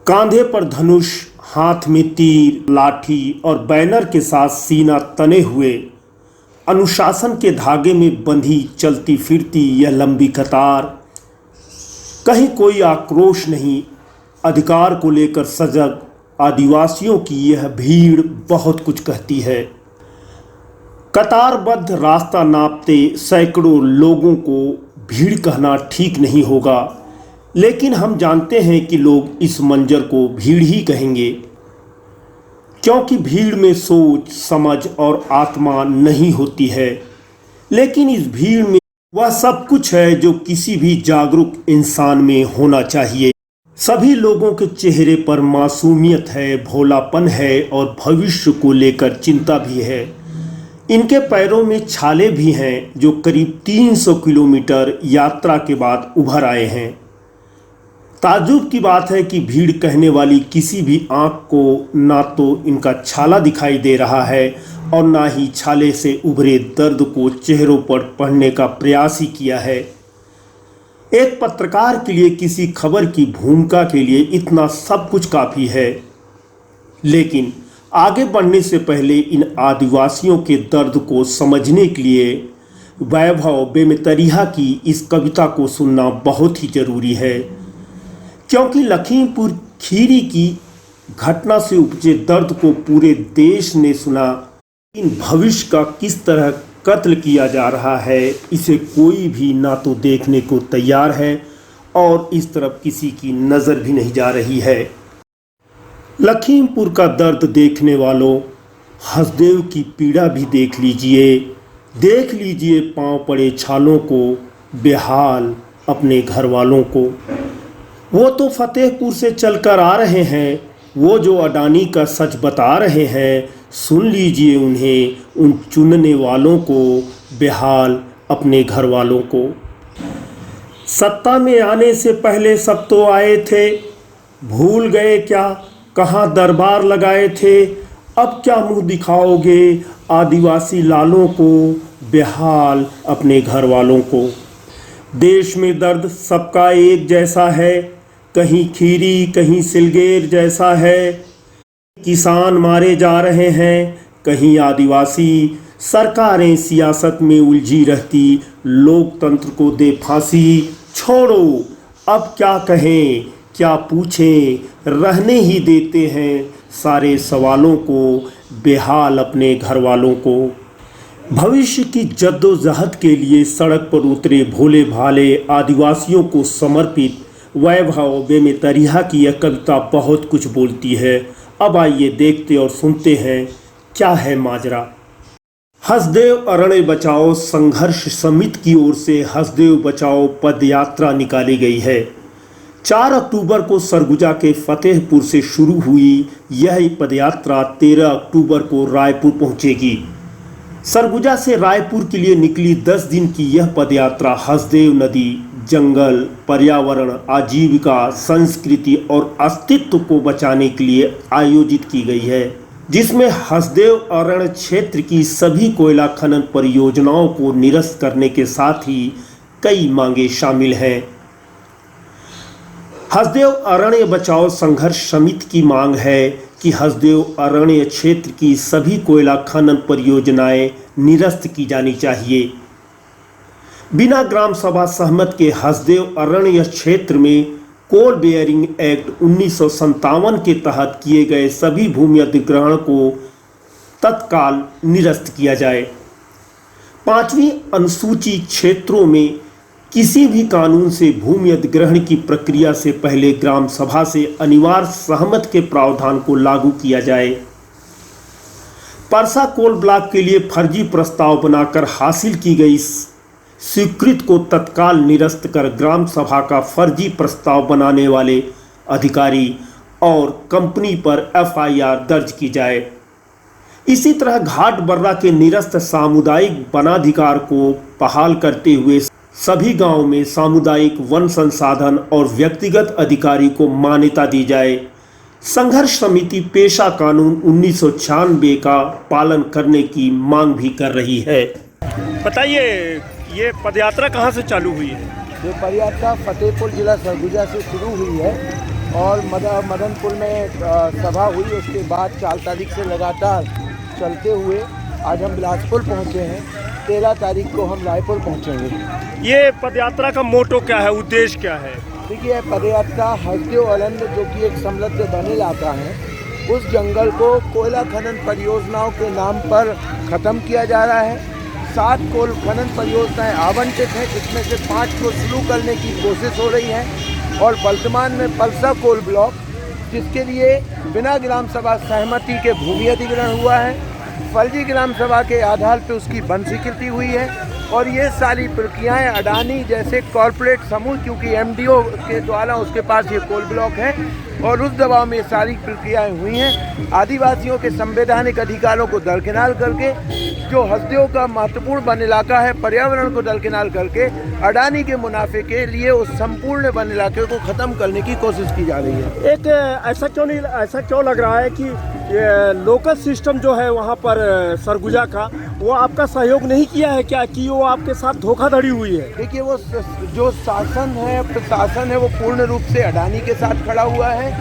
कांधे पर धनुष, हाथ में तीर, लाठी और बैनर के साथ सीना तने हुए अनुशासन के धागे में बंधी चलती फिरती यह लंबी कतार, कहीं कोई आक्रोश नहीं, अधिकार को लेकर सजग आदिवासियों की यह भीड़ बहुत कुछ कहती है। कतारबद्ध रास्ता नापते सैकड़ों लोगों को भीड़ कहना ठीक नहीं होगा, लेकिन हम जानते हैं कि लोग इस मंजर को भीड़ ही कहेंगे, क्योंकि भीड़ में सोच, समझ और आत्मा नहीं होती है। लेकिन इस भीड़ में वह सब कुछ है जो किसी भी जागरूक इंसान में होना चाहिए। सभी लोगों के चेहरे पर मासूमियत है, भोलापन है और भविष्य को लेकर चिंता भी है। इनके पैरों में छाले भी हैं जो करीब 300 किलोमीटर यात्रा के बाद उभर आए हैं। ताज्जुब की बात है कि भीड़ कहने वाली किसी भी आंख को ना तो इनका छाला दिखाई दे रहा है और ना ही छाले से उभरे दर्द को चेहरों पर पढ़ने का प्रयास ही किया है। एक पत्रकार के लिए किसी खबर की भूमिका के लिए इतना सब कुछ काफ़ी है, लेकिन आगे बढ़ने से पहले इन आदिवासियों के दर्द को समझने के लिए वैभव बेमेतरिया की इस कविता को सुनना बहुत ही ज़रूरी है, क्योंकि लखीमपुर खीरी की घटना से उपजे दर्द को पूरे देश ने सुना। इन भविष्य का किस तरह कत्ल किया जा रहा है, इसे कोई भी ना तो देखने को तैयार है और इस तरफ किसी की नज़र भी नहीं जा रही है। लखीमपुर का दर्द देखने वालों, हसदेव की पीड़ा भी देख लीजिए पांव पड़े छालों को, बेहाल अपने घर वालों को। वो तो फतेहपुर से चलकर आ रहे हैं, वो जो अडानी का सच बता रहे हैं, सुन लीजिए उन्हें, उन चुनने वालों को, बेहाल अपने घर वालों को। सत्ता में आने से पहले सब तो आए थे, भूल गए क्या कहाँ दरबार लगाए थे, अब क्या मुंह दिखाओगे आदिवासी लालों को, बेहाल अपने घर वालों को। देश में दर्द सबका एक जैसा है, कहीं खीरी कहीं सिलगेर जैसा है। किसान मारे जा रहे हैं, कहीं आदिवासी, सरकारें सियासत में उलझी रहती, लोकतंत्र को दे फांसी। छोड़ो अब क्या कहें क्या पूछें, रहने ही देते हैं सारे सवालों को, बेहाल अपने घर वालों को। भविष्य की जद्दोजहद के लिए सड़क पर उतरे भोले भाले आदिवासियों को समर्पित वैभव बेमेतरिया की यह कविता बहुत कुछ बोलती है। अब आइए देखते और सुनते हैं क्या है माजरा। हसदेव अरण्य बचाओ संघर्ष समिति की ओर से हसदेव बचाओ पदयात्रा निकाली गई है। 4 अक्टूबर को सरगुजा के फतेहपुर से शुरू हुई यह पदयात्रा 13 अक्टूबर को रायपुर पहुंचेगी। सरगुजा से रायपुर के लिए निकली 10 दिन की यह पदयात्रा हसदेव नदी, जंगल, पर्यावरण, आजीविका, संस्कृति और अस्तित्व को बचाने के लिए आयोजित की गई है, जिसमें हसदेव अरण्य क्षेत्र की सभी कोयला खनन परियोजनाओं को निरस्त करने के साथ ही कई मांगे शामिल हैं। हसदेव अरण्य बचाओ संघर्ष समिति की मांग है कि हसदेव अरण्य क्षेत्र की सभी कोयला खनन परियोजनाएं निरस्त की जानी चाहिए। बिना ग्राम सभा सहमत के हसदेव अरण्य क्षेत्र में कोल बेयरिंग एक्ट 1957 के तहत किए गए सभी भूमि अधिग्रहण को तत्काल निरस्त किया जाए। 5वीं अनुसूची क्षेत्रों में किसी भी कानून से भूमि अधिग्रहण की प्रक्रिया से पहले ग्राम सभा से अनिवार्य सहमत के प्रावधान को लागू किया जाए। परसा कोल ब्लॉक के लिए फर्जी प्रस्ताव बनाकर हासिल की गई स्वीकृति को तत्काल निरस्त कर ग्राम सभा का फर्जी प्रस्ताव बनाने वाले अधिकारी और कंपनी पर एफआईआर दर्ज की जाए। इसी तरह घाट बर्रा के निरस्त सामुदायिक वनाधिकार को बहाल करते हुए सभी गांवों में सामुदायिक वन संसाधन और व्यक्तिगत अधिकारी को मान्यता दी जाए। संघर्ष समिति पेशा कानून 1996 का पालन करने की मांग भी कर रही है। बताइए, ये पदयात्रा कहाँ से चालू हुई है? ये पदयात्रा फतेहपुर जिला सरगुजा से शुरू हुई है और मदनपुर में सभा हुई। उसके बाद 4 तारीख से लगातार चलते हुए आज हम बिलासपुर पहुंचे हैं। 13 तारीख को हम रायपुर पहुंचेंगे। ये पदयात्रा का मोटो क्या है, उद्देश्य क्या है? देखिए, पदयात्रा हसदेव अलंद जो कि एक समृद्ध वन इलाका है, उस जंगल को कोयला खनन परियोजनाओं के नाम पर ख़त्म किया जा रहा है। 7 कोल खनन परियोजनाएं आवंटित हैं, जिसमें से 5 को शुरू करने की कोशिश हो रही है। और वर्तमान में पलसा कोल ब्लॉक, जिसके लिए बिना ग्राम सभा सहमति के भूमि अधिग्रहण हुआ है, फर्जी ग्राम सभा के आधार पर उसकी वन स्वीकृति हुई है। और ये सारी प्रक्रियाएं अडानी जैसे कॉरपोरेट समूह, क्योंकि एमडीओ के द्वारा उसके पास ये कोल ब्लॉक है और उस दबाव में ये सारी प्रक्रियाएं हुई हैं। आदिवासियों के संवैधानिक अधिकारों को दरकिनार करके, जो हसदेव का महत्वपूर्ण वन इलाका है, पर्यावरण को दरकिनार करके अडानी के मुनाफे के लिए उस संपूर्ण वन इलाके को ख़त्म करने की कोशिश की जा रही है। एक ऐसा क्यों लग रहा है कि लोकल सिस्टम जो है वहाँ पर सरगुजा का, वो आपका सहयोग नहीं किया है क्या, कि वो आपके साथ धोखाधड़ी हुई है? देखिए, वो जो शासन है, प्रशासन है, वो पूर्ण रूप से अडानी के साथ खड़ा हुआ है।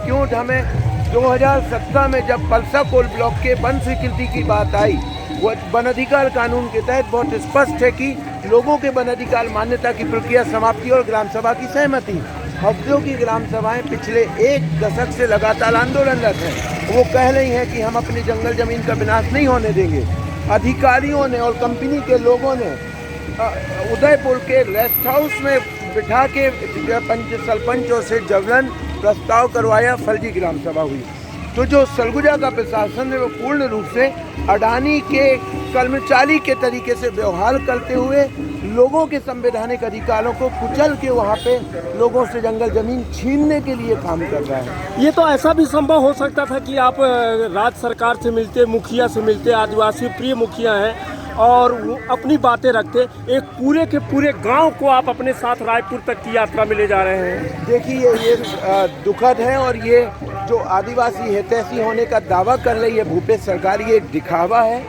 क्यों? हमें 2017 में जब पलसा कोल ब्लॉक के वन स्वीकृति की बात आई, वो वन अधिकार कानून के तहत बहुत स्पष्ट है कि लोगों के वन अधिकार मान्यता की प्रक्रिया समाप्ति और ग्राम सभा की सहमति। हसदेव की ग्राम सभाएं पिछले 1 दशक से लगातार आंदोलनरत हैं। वो कह रही हैं कि हम अपनी जंगल जमीन का विनाश नहीं होने देंगे। अधिकारियों ने और कंपनी के लोगों ने उदयपुर के रेस्ट हाउस में बिठा के सरपंचों से जबरन प्रस्ताव करवाया, फर्जी ग्राम सभा हुई। तो जो सरगुजा का प्रशासन है, वो पूर्ण रूप से अडानी के कर्मचारी के तरीके से व्यवहार करते हुए लोगों के संवैधानिक अधिकारों को कुचल के वहाँ पे लोगों से जंगल जमीन छीनने के लिए काम कर रहा है। ये तो ऐसा भी संभव हो सकता था कि आप राज्य सरकार से मिलते, मुखिया से मिलते, आदिवासी प्रिय मुखिया हैं, और वो अपनी बातें रखते। एक पूरे के पूरे गांव को आप अपने साथ रायपुर तक की यात्रा में ले जा रहे हैं। देखिए, ये दुखद है, और ये जो आदिवासी हितैषी होने का दावा कर रही है भूपेश सरकार, ये एक दिखावा है।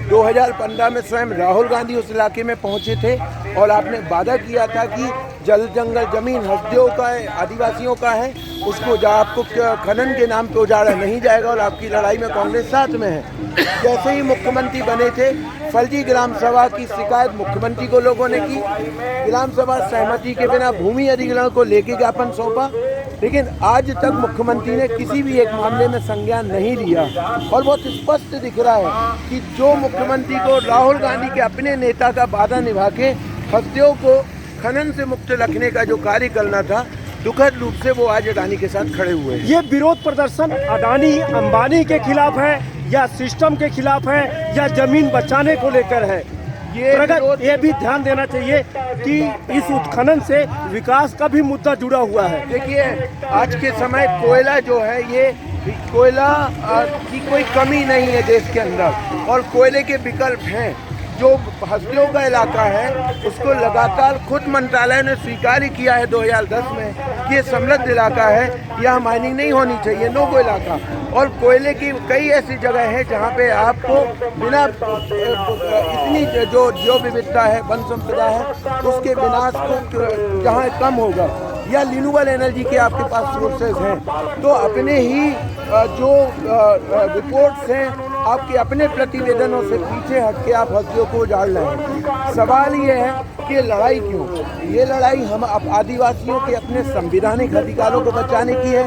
2015 में स्वयं राहुल गांधी उस इलाके में पहुंचे थे और आपने वादा किया था कि जल जंगल जमीन हसदेव का है, आदिवासियों का है, उसको आपको खनन के नाम पे उजाड़ा नहीं जाएगा, और आपकी लड़ाई में कांग्रेस साथ में है। जैसे ही मुख्यमंत्री बने थे, फर्जी ग्राम सभा की शिकायत मुख्यमंत्री को लोगों ने की। ग्राम सभा सहमति के बिना भूमि अधिग्रहण को लेके ज्ञापन सौंपा, लेकिन आज तक मुख्यमंत्री ने किसी भी एक मामले में संज्ञान नहीं लिया। और बहुत स्पष्ट दिख रहा है कि जो मुख्यमंत्री को राहुल गांधी के अपने नेता का वादा निभा के हसदेव को खनन से मुक्त रखने का जो कार्य करना था, दुखद रूप से वो आज अडानी के साथ खड़े हुए हैं। ये विरोध प्रदर्शन अडानी अंबानी के खिलाफ है, या सिस्टम के खिलाफ है, या जमीन बचाने को लेकर है? ये भी ध्यान देना चाहिए कि इस उत्खनन से विकास का भी मुद्दा जुड़ा हुआ है। देखिए, आज के समय कोयला जो है, ये कोयला की कोई कमी नहीं है देश के अंदर, और कोयले के विकल्प हैं। जो हसदेव का इलाका है, उसको लगातार खुद मंत्रालय ने स्वीकार किया है 2010 में कि ये समृद्ध इलाका है, यहाँ माइनिंग नहीं होनी चाहिए, नो गो इलाका। और कोयले की कई ऐसी जगह है जहाँ पे आपको बिना इतनी जो विविधता है, वन संपदा है, उसके विनाश को जहाँ कम होगा, या रिन्यूएबल एनर्जी के आपके पास सोर्सेज हैं, तो अपने ही जो रिपोर्ट्स हैं, आपके अपने प्रतिवेदनों से पीछे हट के आप हसदेव को उजाड़ रहे हैं। सवाल ये है कि लड़ाई क्यों? ये लड़ाई हम आदिवासियों के अपने संवैधानिक अधिकारों को बचाने की है,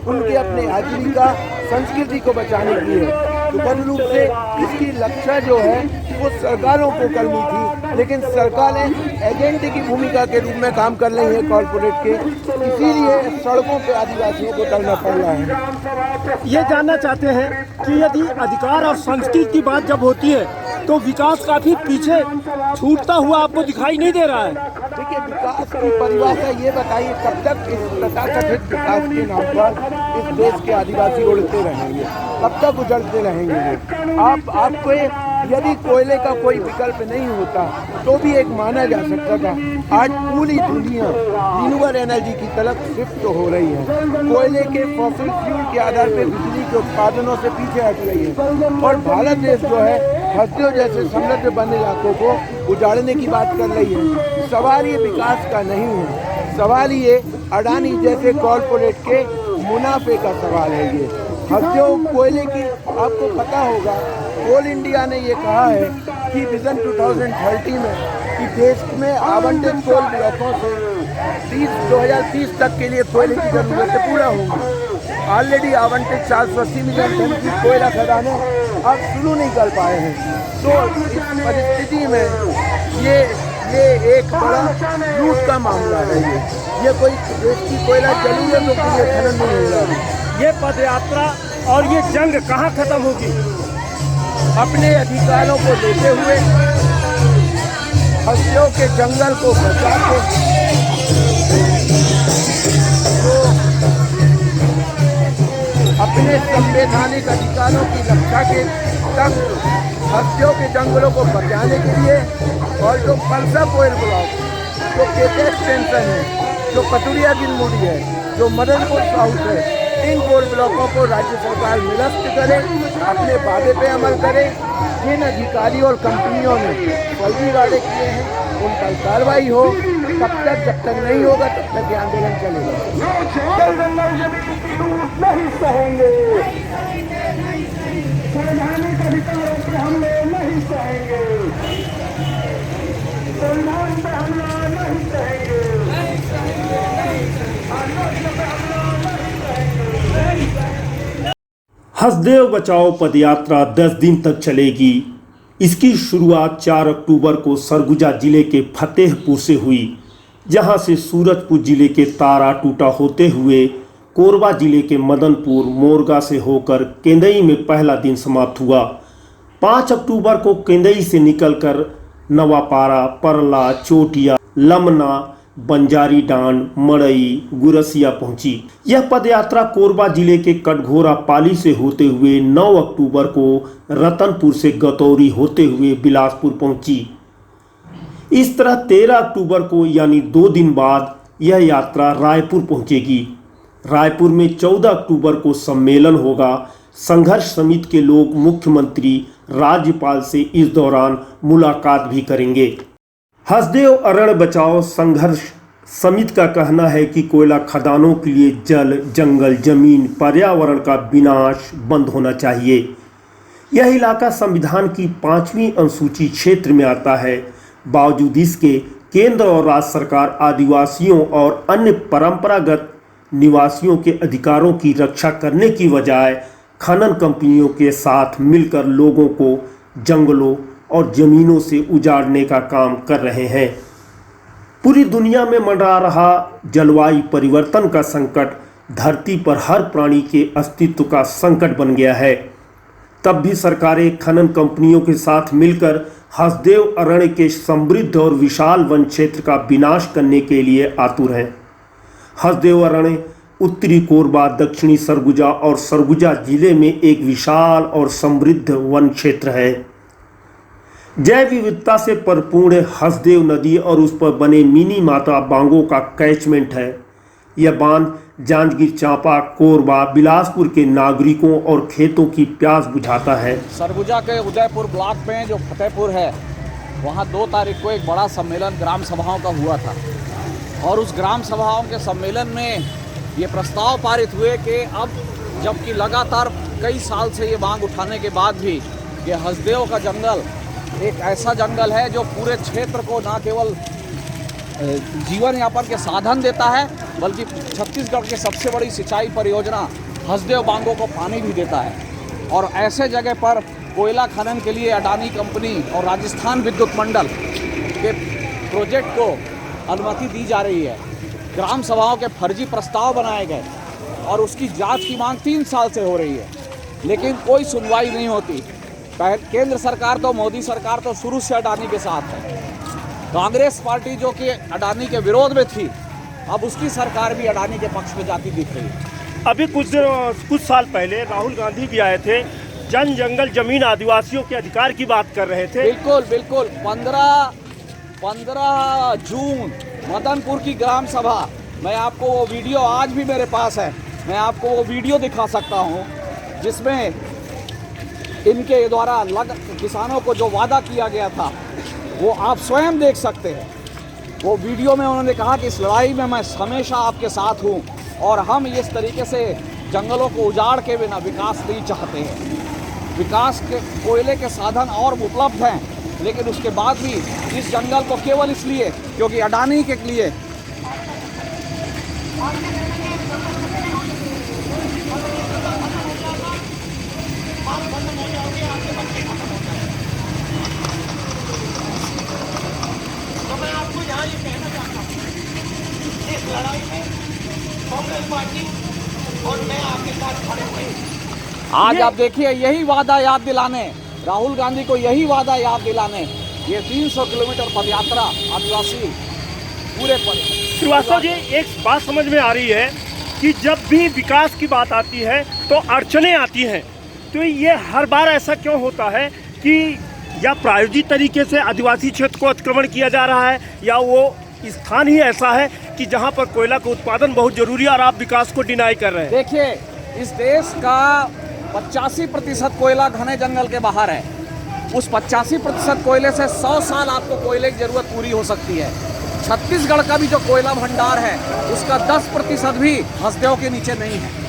उनके अपने आजीविका संस्कृति को बचाने की है। दुखद रूप से इसकी लक्ष्य जो है वो सरकारों को करनी थी, लेकिन सरकारें एजेंट की भूमिका के रूप में काम कर रही है कॉरपोरेट के, इसीलिए सड़कों पे आदिवासियों को उतरना पड़ रहा है। ये जानना चाहते हैं कि यदि अधिकार और संस्कृति की बात जब होती है, तो विकास काफी पीछे छूटता हुआ आपको दिखाई नहीं दे रहा है। देखिए, विकास की परिभाषा ये बताइए, कब तक इस तथाकथित विकास के नाम पर इस देश के आदिवासी उड़ते रहेंगे, कब तक उजड़ते रहेंगे? आपको यदि कोयले का कोई विकल्प नहीं होता तो भी एक माना जा सकता था। आज पूरी दुनिया रिन्यूएबल एनर्जी की तरफ शिफ्ट हो रही है, कोयले के फॉसिल फ्यूल के आधार पर बिजली के उत्पादनों से पीछे हट रही है, और भारत देश जो है हसदेव जैसे समृद्ध वन इलाकों को उजाड़ने की बात कर रही है। सवाल ये विकास का नहीं है, सवाल ये अडानी जैसे कॉरपोरेट के मुनाफे का सवाल है ये। हसदेव कोयले की आपको पता होगा, कोल इंडिया ने ये कहा है कि विजन 2030 में कि देश में आवंटित कोल ब्लॉकों से 2030 तक के लिए कोयले की जरूरतें पूरा होंगी। ऑलरेडी आवंटित 480 मिलियन टन की कोयला खदानें अब शुरू नहीं कर पाए हैं। तो इस परिस्थिति में ये एक बड़ा लूट का मामला है। ये कोई देश की कोयला जरूरतों के लिए खनन नहीं हो रहा। ये पद यात्रा और ये जंग कहाँ खत्म होगी? अपने अधिकारों को लेते हुए हस्तियों के जंगल को बचा के तो अपने संवैधानिक अधिकारों की रक्षा के तक हस्तियों के जंगलों को बचाने के लिए और जो पल्सा कोयल ब्लॉक, जो केके एक्सटेंशन है, जो कटुरिया गिलमुड़ी है, जो मदनपुर साउथ है, इन कोल ब्लॉकों को राज्य सरकार निरस्त करे, अपने वादे पे अमल करे। जिन अधिकारी और कंपनियों ने फर्जी वादे किए हैं उन पर कार्रवाई हो। तब तक जब तक नहीं होगा तब तक ये आंदोलन चलेगा। नहीं सहेंगे, संवैधानिक अधिकारों पे हमले नहीं सहेंगे, संविधान पे हमला नहीं सहेंगे, हसदेव बचाओ पदयात्रा 10 दिन तक चलेगी। इसकी शुरुआत 4 अक्टूबर को सरगुजा जिले के फतेहपुर से हुई, जहां से सूरजपुर जिले के तारा टूटा होते हुए कोरबा जिले के मदनपुर मोरगा से होकर केंदई में पहला दिन समाप्त हुआ। 5 अक्टूबर को केंदई से निकलकर नवापारा, परला, चोटिया, लमना, बंजारी डांड, मड़ई, गुरसिया पहुंची। यह पदयात्रा कोरबा जिले के कटघोरा पाली से होते हुए 9 अक्टूबर को रतनपुर से गतौरी होते हुए बिलासपुर पहुंची। इस तरह 13 अक्टूबर को यानी 2 दिन बाद यह यात्रा रायपुर पहुंचेगी। रायपुर में 14 अक्टूबर को सम्मेलन होगा। संघर्ष समिति के लोग मुख्यमंत्री, राज्यपाल से इस दौरान मुलाकात भी करेंगे। हसदेव अरण्य बचाओ संघर्ष समिति का कहना है कि कोयला खदानों के लिए जल, जंगल, जमीन, पर्यावरण का विनाश बंद होना चाहिए। यह इलाका संविधान की 5वीं अनुसूची क्षेत्र में आता है। बावजूद इसके केंद्र और राज्य सरकार आदिवासियों और अन्य परंपरागत निवासियों के अधिकारों की रक्षा करने की बजाय खनन कंपनियों के साथ मिलकर लोगों को जंगलों और जमीनों से उजाड़ने का काम कर रहे हैं। पूरी दुनिया में मंडरा रहा जलवायु परिवर्तन का संकट धरती पर हर प्राणी के अस्तित्व का संकट बन गया है। तब भी सरकारें खनन कंपनियों के साथ मिलकर हसदेव अरण्य के समृद्ध और विशाल वन क्षेत्र का विनाश करने के लिए आतुर हैं। हसदेव अरण्य उत्तरी कोरबा, दक्षिणी सरगुजा और सरगुजा जिले में एक विशाल और समृद्ध वन क्षेत्र है। जैव विविधता से परिपूर्ण हसदेव नदी और उस पर बने मिनी माता बांगों का कैचमेंट है। यह बांध जांजगीर चांपा, कोरबा, बिलासपुर के नागरिकों और खेतों की प्यास बुझाता है। सरगुजा के उदयपुर ब्लॉक में जो फतेहपुर है, वहाँ 2 तारीख को एक बड़ा सम्मेलन ग्राम सभाओं का हुआ था और उस ग्राम सभाओं के सम्मेलन में ये प्रस्ताव पारित हुए कि अब जबकि लगातार कई साल से ये मांग उठाने के बाद भी ये हसदेव का जंगल एक ऐसा जंगल है जो पूरे क्षेत्र को न केवल जीवन यापन के साधन देता है बल्कि छत्तीसगढ़ की सबसे बड़ी सिंचाई परियोजना हसदेव बांगों को पानी भी देता है। और ऐसे जगह पर कोयला खनन के लिए अडानी कंपनी और राजस्थान विद्युत मंडल के प्रोजेक्ट को अनुमति दी जा रही है। ग्राम सभाओं के फर्जी प्रस्ताव बनाए गए और उसकी जांच की मांग 3 साल से हो रही है, लेकिन कोई सुनवाई नहीं होती। केंद्र सरकार तो, मोदी सरकार तो शुरू से अडानी के साथ है। कांग्रेस पार्टी जो कि अडानी के विरोध में थी, अब उसकी सरकार भी अडानी के पक्ष में जाती दिख रही है। अभी कुछ साल पहले राहुल गांधी भी आए थे, जन जंगल जमीन आदिवासियों के अधिकार की बात कर रहे थे। बिल्कुल 15 जून मदनपुर की ग्राम सभा, मैं आपको वो वीडियो आज भी मेरे पास है, मैं आपको वो वीडियो दिखा सकता हूँ जिसमें इनके द्वारा किसानों को जो वादा किया गया था वो आप स्वयं देख सकते हैं। वो वीडियो में उन्होंने कहा कि इस लड़ाई में मैं हमेशा आपके साथ हूँ और हम इस तरीके से जंगलों को उजाड़ के बिना विकास नहीं चाहते हैं। विकास के कोयले के साधन और उपलब्ध हैं, लेकिन उसके बाद भी इस जंगल को केवल इसलिए क्योंकि अडानी के लिए तो मैं आपको यहाँ ये कहना चाहता हूँ, इस लड़ाई में कांग्रेस पार्टी और मैं आपके साथ खड़े हुए हैं। आज आप देखिए यही वादा याद दिलाने, राहुल गांधी को यही वादा याद दिलाने ये 300 किलोमीटर पदयात्रा आदिवासी पूरे पर। श्रीवास्तव जी, एक बात समझ में आ रही है कि जब भी विकास की बात आती है तो अड़चनें आती हैं, तो ये हर बार ऐसा क्यों होता है कि या प्रायोजित तरीके से आदिवासी क्षेत्र को अतिक्रमण किया जा रहा है, या वो स्थान ही ऐसा है कि जहाँ पर कोयला का उत्पादन बहुत जरूरी है और आप विकास को डिनाई कर रहे हैं? देखिए, इस देश का 85% कोयला घने जंगल के बाहर है। उस 85% कोयले से 100 साल आपको कोयले की जरूरत पूरी हो सकती है। छत्तीसगढ़ का भी जो कोयला भंडार है उसका 10% भी हसदेव के नीचे नहीं है।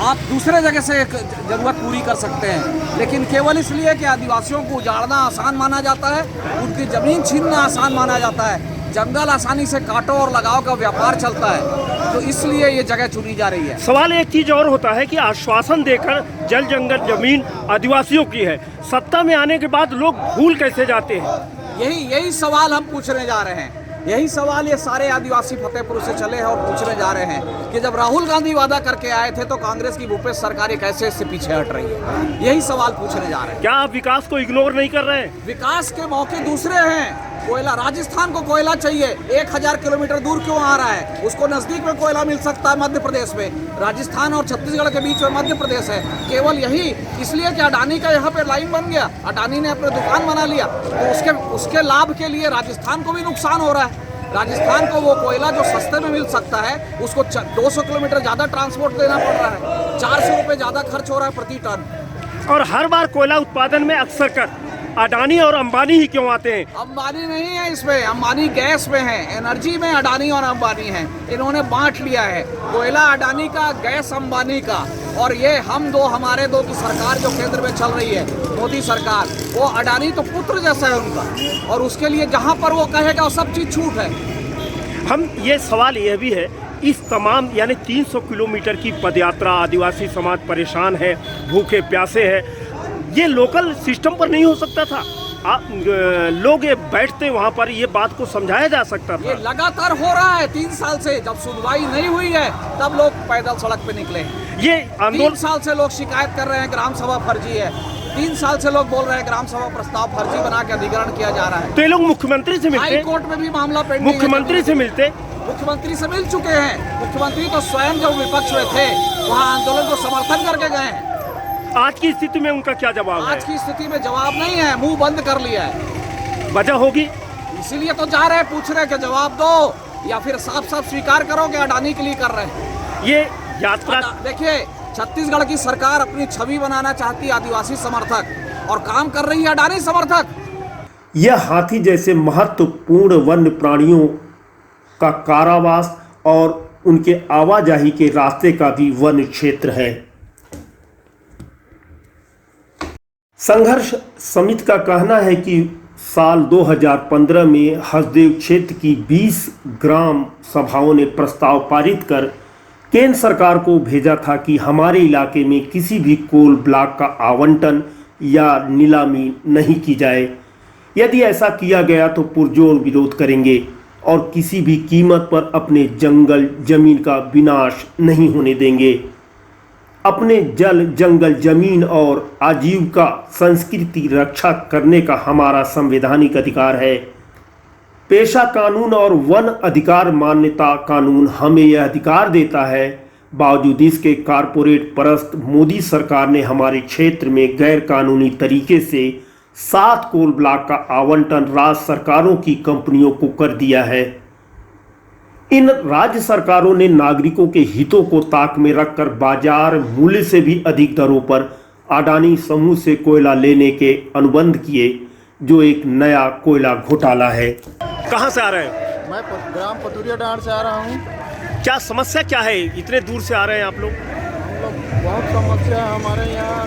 आप दूसरे जगह से जरूरत पूरी कर सकते हैं, लेकिन केवल इसलिए कि आदिवासियों को उजाड़ना आसान माना जाता है, उनकी जमीन छीनना आसान माना जाता है, जंगल आसानी से काटो और लगाओ का व्यापार चलता है, तो इसलिए ये जगह चुनी जा रही है। सवाल एक चीज और होता है कि आश्वासन देकर जल जंगल जमीन आदिवासियों की है, सत्ता में आने के बाद लोग भूल कैसे जाते हैं? यही सवाल हम पूछने जा रहे हैं। यही सवाल ये सारे आदिवासी फतेहपुर से चले हैं और पूछने जा रहे हैं कि जब राहुल गांधी वादा करके आए थे तो कांग्रेस की भूपेश सरकार कैसे इससे पीछे हट रही है, यही सवाल पूछने जा रहे हैं। क्या आप विकास को इग्नोर नहीं कर रहे हैं? विकास के मौके दूसरे हैं। कोयला, राजस्थान को कोयला चाहिए, 1000 किलोमीटर दूर क्यों आ रहा है? उसको नजदीक में कोयला मिल सकता है मध्य प्रदेश में। राजस्थान और छत्तीसगढ़ के बीच में मध्य प्रदेश है। केवल यही इसलिए कि अडानी का यहाँ पे लाइन बन गया, अडानी ने अपने दुकान बना लिया, तो उसके लाभ के लिए राजस्थान को भी नुकसान हो रहा है। राजस्थान को वो कोयला जो सस्ते में मिल सकता है उसको 200 किलोमीटर ज़्यादा ट्रांसपोर्ट देना पड़ रहा है, 400 रुपये ज़्यादा खर्च हो रहा है प्रति टन। और हर बार कोयला उत्पादन में अक्सर कर अडानी और अंबानी ही क्यों आते हैं? अंबानी नहीं है इसमें, अंबानी गैस में है, एनर्जी में अडानी और अंबानी हैं। इन्होंने बांट लिया है, कोयला अडानी का, गैस अंबानी का। और ये हमारे दो की सरकार जो केंद्र में चल रही है, मोदी सरकार, वो अडानी तो पुत्र जैसा है उनका, और उसके लिए जहाँ पर वो कहेगा वो सब चीज़ छूट है। हम ये सवाल यह भी है, इस तमाम यानी 300 किलोमीटर की पदयात्रा, आदिवासी समाज परेशान है, भूखे प्यासे है, ये लोकल सिस्टम पर नहीं हो सकता था? लोग ये बैठते वहाँ पर, ये बात को समझाया जा सकता था। ये लगातार हो रहा है 3 साल से, जब सुनवाई नहीं हुई है तब लोग पैदल सड़क पे निकले। ये आंदोलन 3 साल से लोग शिकायत कर रहे हैं ग्राम सभा फर्जी है, 3 साल से लोग बोल रहे हैं ग्राम सभा प्रस्ताव फर्जी बना के अधिग्रहण किया जा रहा है। तो ये लोग मुख्यमंत्री से मिलते, हाई कोर्ट में भी मामला पेंडिंग है। मुख्यमंत्री से मिलते, मुख्यमंत्री से मिल चुके हैं। मुख्यमंत्री तो स्वयं जब विपक्ष में थे वहाँ आंदोलन को समर्थन करके गए हैं। आज की स्थिति में उनका क्या जवाब है? आज की स्थिति में जवाब नहीं है, मुंह बंद कर लिया है। वजह होगी, इसीलिए तो जा रहे हैं, पूछ रहे हैं कि जवाब दो, या फिर साफ साफ स्वीकार करो कि अडानी के लिए कर रहे हैं। ये यात्रा देखिए, छत्तीसगढ़ की सरकार अपनी छवि बनाना चाहती है आदिवासी समर्थक, और काम कर रही है अडानी समर्थक। यह हाथी जैसे महत्वपूर्ण वन्य प्राणियों का कारावास और उनके आवाजाही के रास्ते का भी वन क्षेत्र है। संघर्ष समिति का कहना है कि साल 2015 में हसदेव क्षेत्र की 20 ग्राम सभाओं ने प्रस्ताव पारित कर केंद्र सरकार को भेजा था कि हमारे इलाके में किसी भी कोल ब्लॉक का आवंटन या नीलामी नहीं की जाए। यदि ऐसा किया गया तो पुरजोर विरोध करेंगे और किसी भी कीमत पर अपने जंगल जमीन का विनाश नहीं होने देंगे। अपने जल जंगल जमीन और आजीविका संस्कृति रक्षा करने का हमारा संवैधानिक अधिकार है। पेशा कानून और वन अधिकार मान्यता कानून हमें यह अधिकार देता है। बावजूद इसके कारपोरेट परस्त मोदी सरकार ने हमारे क्षेत्र में गैर कानूनी तरीके से 7 कोल ब्लॉक का आवंटन राज्य सरकारों की कंपनियों को कर दिया है। इन राज्य सरकारों ने नागरिकों के हितों को ताक में रखकर बाजार मूल्य से भी अधिक दरों पर अडानी समूह से कोयला लेने के अनुबंध किए, जो एक नया कोयला घोटाला है। कहां से आ रहे हैं? मैं ग्राम पतुरिया डांड से आ रहा हूं। क्या समस्या क्या है, इतने दूर से आ रहे हैं आप लोग? हम लोग बहुत समस्या है हमारे यहाँ,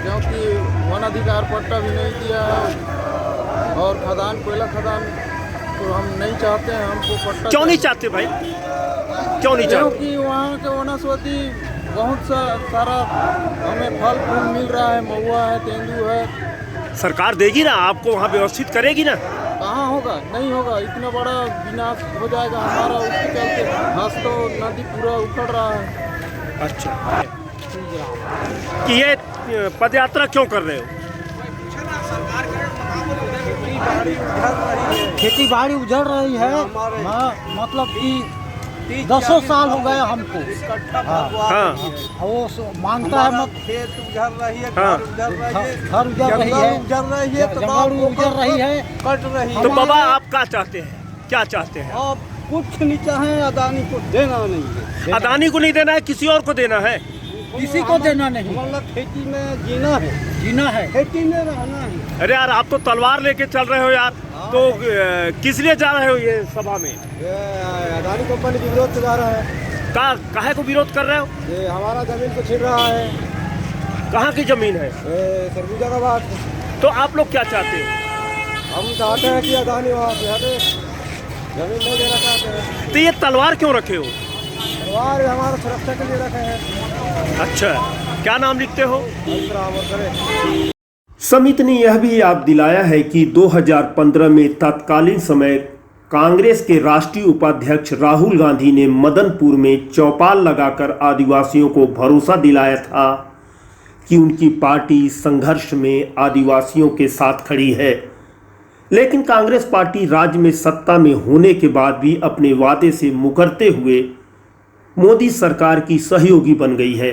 क्योंकि वन अधिकार पट्टा भी नहीं दिया है और खदान, कोयला खदान तो हम नहीं चाहते हैं, हमको पट्टा। क्यों नहीं चाहते भाई, क्यों नहीं चाहते? क्योंकि वहाँ के वनस्पति बहुत सारा हमें फल फूल मिल रहा है, महुआ है, तेंदू है। सरकार देगी ना आपको, वहाँ व्यवस्थित करेगी ना? कहाँ होगा, नहीं होगा, इतना बड़ा विनाश हो जाएगा हमारा, उसके चलते घास तो नदी पूरा उखड़ रहा है। अच्छा, कि ये पदयात्रा क्यों कर रहे हो? खेती बाड़ी उजड़ रही है, मतलब कि 10 साल हो गए हमको। हाँ, वो मांगता है मत, खेत उजड़ रही है, हाँ। घर उजड़ रही है, उजड़ रही है, जंगल उजड़ रही है, कट रही है। तो बाबा आप क्या चाहते हैं, क्या चाहते हैं? अब कुछ नहीं चाहे, अदानी को देना नहीं है, अदानी को नहीं देना है, किसी और को देना है? किसी को देना नहीं, मतलब खेती में जीना है, जीना है। खेती में रहना है। अरे यार, आप तो तलवार लेके चल रहे हो यार, तो किस लिए जा रहे हो ये सभा में? ये अदानी कंपनी के विरोध से जा रहा है। काहे को विरोध कर रहे हो? ये हमारा जमीन को छीन रहा है, कहाँ की जमीन है? ये सरगुजा का बात। तो आप लोग क्या चाहते हो? हम चाहते हैं कि अदानी वहाँ से हटे, जमीन नहीं देना चाहते हैं। तो ये तलवार क्यों रखे हो? परिवार हमारा सुरक्षा के लिए रखे हैं। अच्छा, क्या नाम लिखते हो? करें। समिति ने यह भी याद दिलाया है कि 2015 में तत्कालीन समय कांग्रेस के राष्ट्रीय उपाध्यक्ष राहुल गांधी ने मदनपुर में चौपाल लगाकर आदिवासियों को भरोसा दिलाया था कि उनकी पार्टी संघर्ष में आदिवासियों के साथ खड़ी है। लेकिन कांग्रेस पार्टी राज्य में सत्ता में होने के बाद भी अपने वादे से मुकरते हुए मोदी सरकार की सहयोगी बन गई है।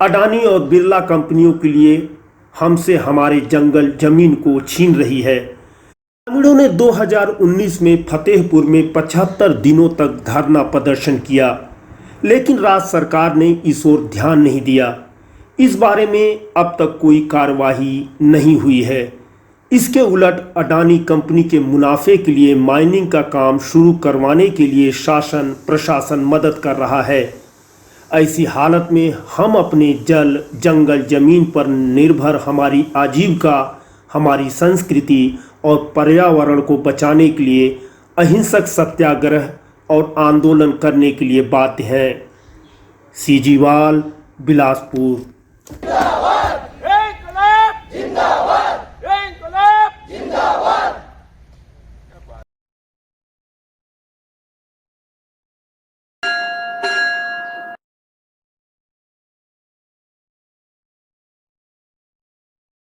अडानी और बिरला कंपनियों के लिए हमसे हमारे जंगल जमीन को छीन रही है। ग्रामीणों ने 2019 में फतेहपुर में 75 दिनों तक धरना प्रदर्शन किया, लेकिन राज्य सरकार ने इस ओर ध्यान नहीं दिया। इस बारे में अब तक कोई कार्रवाई नहीं हुई है। इसके उलट अडानी कंपनी के मुनाफे के लिए माइनिंग का काम शुरू करवाने के लिए शासन प्रशासन मदद कर रहा है। ऐसी हालत में हम अपने जल जंगल जमीन पर निर्भर हमारी आजीविका, हमारी संस्कृति और पर्यावरण को बचाने के लिए अहिंसक सत्याग्रह और आंदोलन करने के लिए बाध्य हैं। सीजीवाल, बिलासपुर।